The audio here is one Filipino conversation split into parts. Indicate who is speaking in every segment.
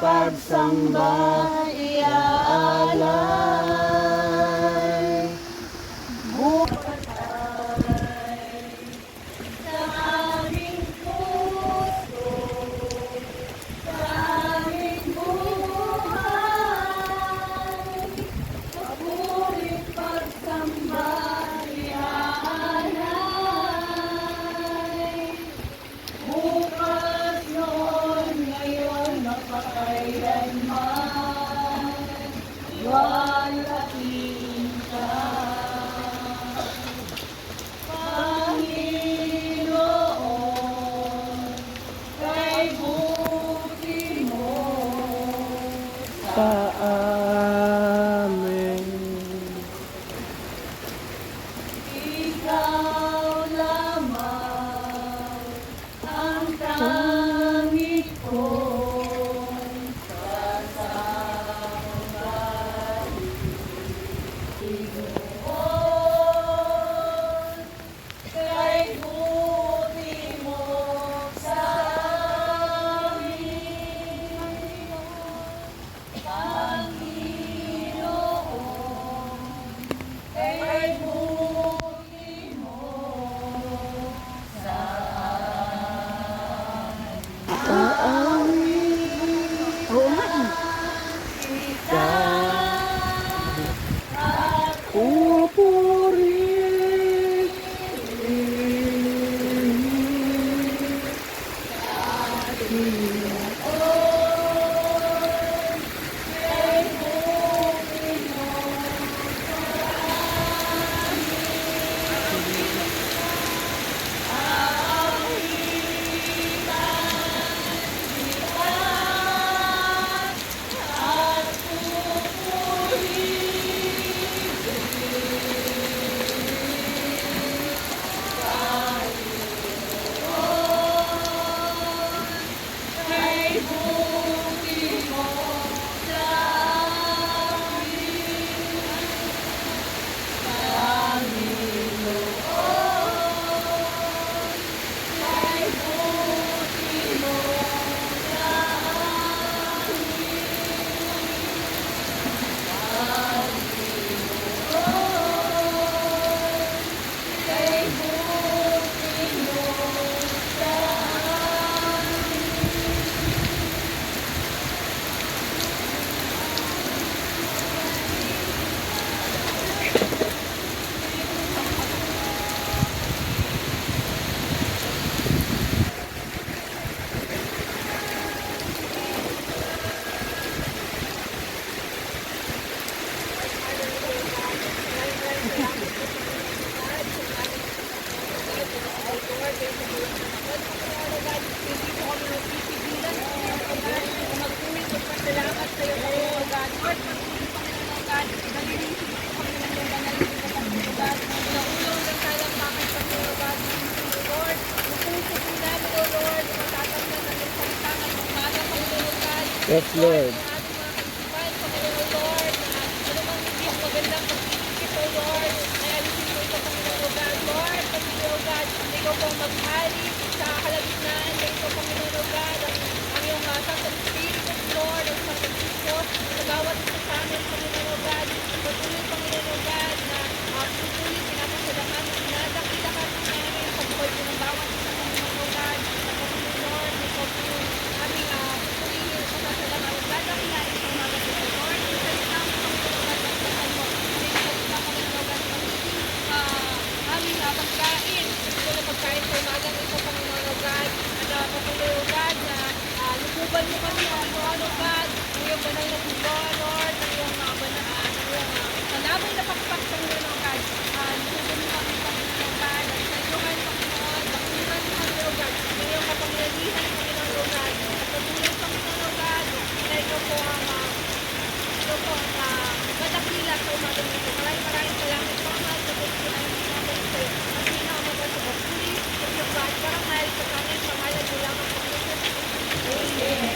Speaker 1: pagsamba iaalay. Sa aming puso, sa aming buhay, mabulit pagsamba iaalay. Bukas noon, ngayon, mapakailanman, luwalhatiin ka. Panginoon, kay buti mo sa amin. Ikaw lamang ang tanging kong Panginoon, kay buti mo sa amin. Panginoon, kay buti mo sa kita. Pupuri
Speaker 2: Yes, Lord.
Speaker 1: Ikaw pong maghari sa kalagitnaan ng ito, Panginoon o God, ang iyong Santo Espiritu, Lord, ang Santo Espiritu, sa bawat isa sa amin, Panginoon o God, patuloy, Panginoon o God, na patuloy pinapasalamat, pinadakilakan namin sa buhay ko ng bawat isa, Panginoon o God, at patuloy, Lord, ikaw po yung aming patuloy sa salamat, dadakilain sa mga kapatid, Lord, sa isang Panginoon o God, ang kasal mo, hindi ko sa Panginoon o God, aming pagkain, patuloy na pagkain sa umagang ito, Panginoon o God, at patuloy o God na lukuban mo kami, Panginoon o God, ng iyong banal na dugo, Lord, ng iyong panabay na pakpak, Panginoon o God, lukuban mo kami, Panginoon o God, at sa iyo kayo, Panginoon, bakuran mo kami o God, ng iyong kapangyarihan, Panginoon o God, at patuloy, Panginoon o God, na ikaw po ang madakila sa umagang ito. Maraming salamat po, mahal sa Diyos ko na yung sinabi sa iyo. At pinakamatay sa pagpuli, sa iyong God, parang mahal sa kanyang pangalan mo lamang po. Amen.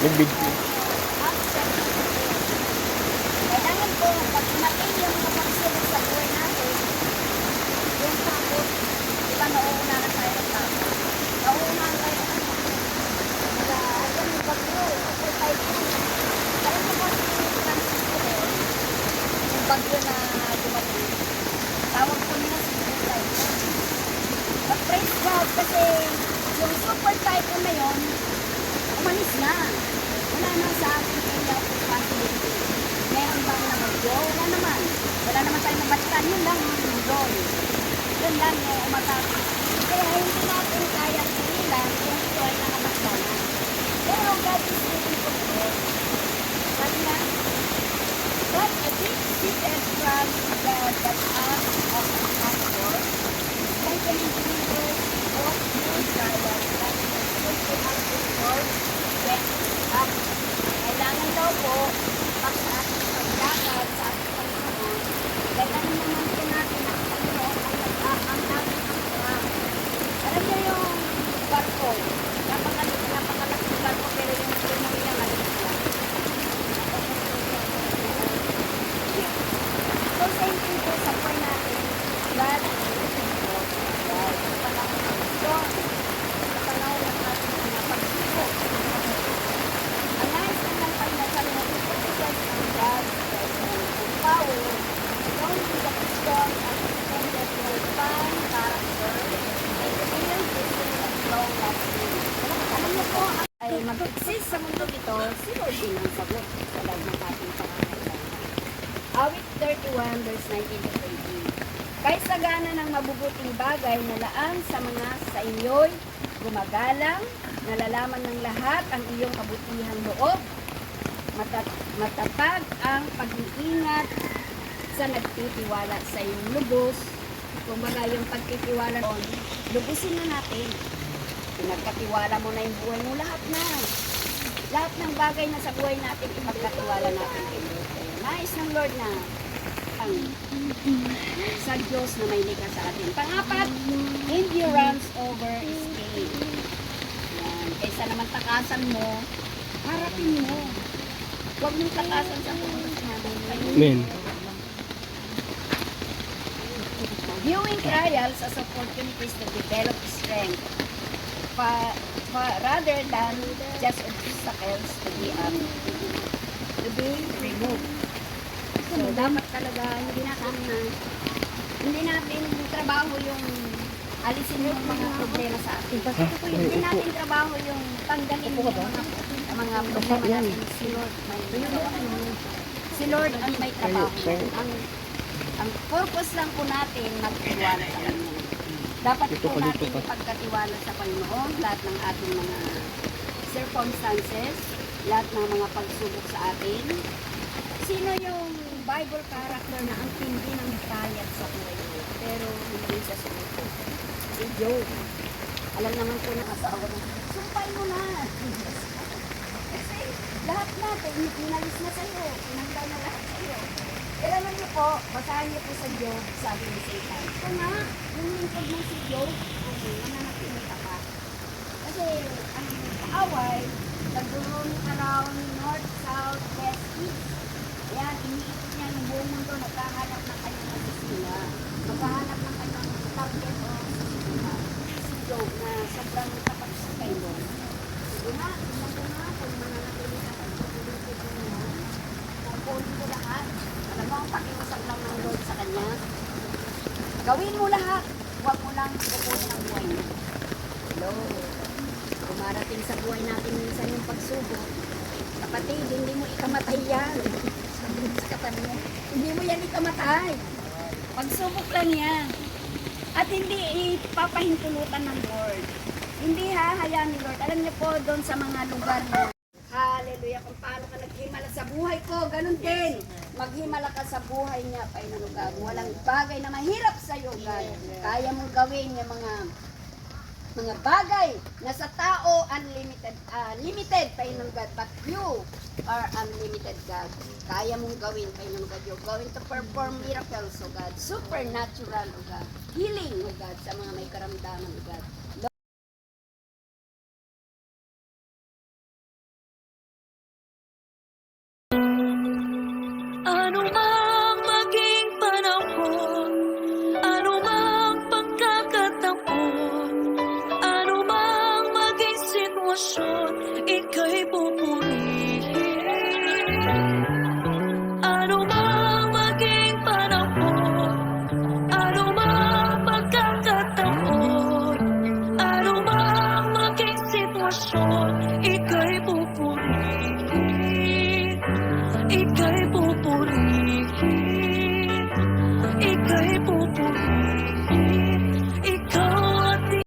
Speaker 2: Nagbidyo.
Speaker 3: Kailangan po, pag dumating yung pagsubok sa buhay natin, yung takot, di ba nauuna na tayo ng takot? Nauuna na tayo ng takot. Kaya, ayun yung bagyo, super typhoon. Kaya mo po si Francisco rin, yung bagyo na dumating, tawag po nila super typhoon. But praise God, kasi yung super typhoon na yun, umalis na. Wala na sa ating area of responsibility. Meron bang na bagyo? Wala naman. Wala naman tayong mabalikan. Yun lang yung doon. Yun lang yung umatake. Kaya hindi natin kaya sinilan kung ito ay nakamasana. Pero God is waiting for us. Sabi nga, but a deep-seated trust in God that us of the pastor, strengthening believers, both through trials that will fulfill us before when up. Kailangan daw po, pag sa ating paglakad sa ating Panginoon, kailangan naman po natin na ang Panginoon ang ating angkla. Alam niyo yung barko, napakalaking barko, pero yung tuloy niya maliit lang. So, same thing po sa buhay natin, God is looking for us. Sa panahon ng storm, sa panahon ng ating mga pagsubok, ang nais ko ng pandasal na ipagkikas ng God and power, only the Christian and extended to find character and real vision of long lasting. Alam niyo po, ay mag-exist sa mundo ito, si Lord din ang sagot sa lahat ng ating pangangailangan. Awit 31 verse 19 to 20. Kay sagana ng mabubuting bagay na laan sa mga sa inyo'y gumagalang, nalalaman ng lahat ang iyong kabutihang loob, matatag ang pag-iingat sa nagtitiwala sa iyong lubos. Kumbaga yung pagtitiwala on, lubusin na natin. Pinagkatiwala mo na yung buhay mo, lahat na. Lahat ng bagay na sa buhay natin, ipagkatiwala natin kay Lord. Nais ng Lord na ang sa Diyos na may likha sa atin. Pangapat, endurance over escape. Yan. Kaysa naman takasan mo, harapin mo. Huwag mong takasan sa pumunta natin.
Speaker 2: Amen.
Speaker 3: Viewing trials as opportunities to develop strength rather than just obstacles to be removed. So, dapat talaga hindi natin trabaho yung alisin yung mga problema sa atin. Hindi natin trabaho yung tanggalin yung mga problema natin. Si Lord ang may trabaho. Ang purpose lang po natin magtiwala sa Kanya. Dapat po natin ipagkatiwala sa Panginoon lahat ng ating mga circumstances, lahat ng mga pagsubok sa atin. Sino yung Bible character na ang tindi ng payat sa buhay mo, pero hindi sa sumuko? Si Job. Alam naman po na asawa mo, sumpay mo na. Kasi lahat natin, pinalis na sa'yo, pinagdal na lahat sa'yo. Pero alam niyo po, basahin niyo po sa Job, sabi ni Satan, ito nga, yung lingkod mo si Job, mananatilit ka. Kasi ang kaaway, nag-roam around north, south, west, east. Ayan, iniikot niya yung buong mundo, naghahanap ng kanyang opisina. Maghahanap ng kanyang target o opisina. Si Job na sobrang tapat sa kayo. Sige nga, tingnan ko nga kung mananatilit ka sa pagkulitin mo na. Kukunin ko lahat. Alam mo, ang pakiusap lang ng Lord sa kanya. Gawin mo lahat. Huwag mo lang kukunin ang buhay mo. Hello. Kumarating sa buhay natin minsan yung pagsubok. Kapatid, hindi mo ikamatay yan. Sa katabi mo, hindi mo yan ikamatay. Pagsubok lang yan. At hindi ipapahintulutan ng Lord. Hindi hahayaan ni Lord. Alam niyo po, doon sa mga lugar na hallelujah, kung paano ka naghimala sa buhay ko, ganun din. Maghimala ka sa buhay niya, Panginoon God. Walang bagay na mahirap sa iyo, God. Kaya mong gawin yung mga bagay na sa tao limited, Panginoon God, but you are unlimited, God. Kaya mong gawin, Panginoon God. You're going to perform miracles, O God. Supernatural, O God. Healing, O God, sa mga may karamdaman, O God.
Speaker 2: sitwasyon, ika'y pupurihin. Ikaw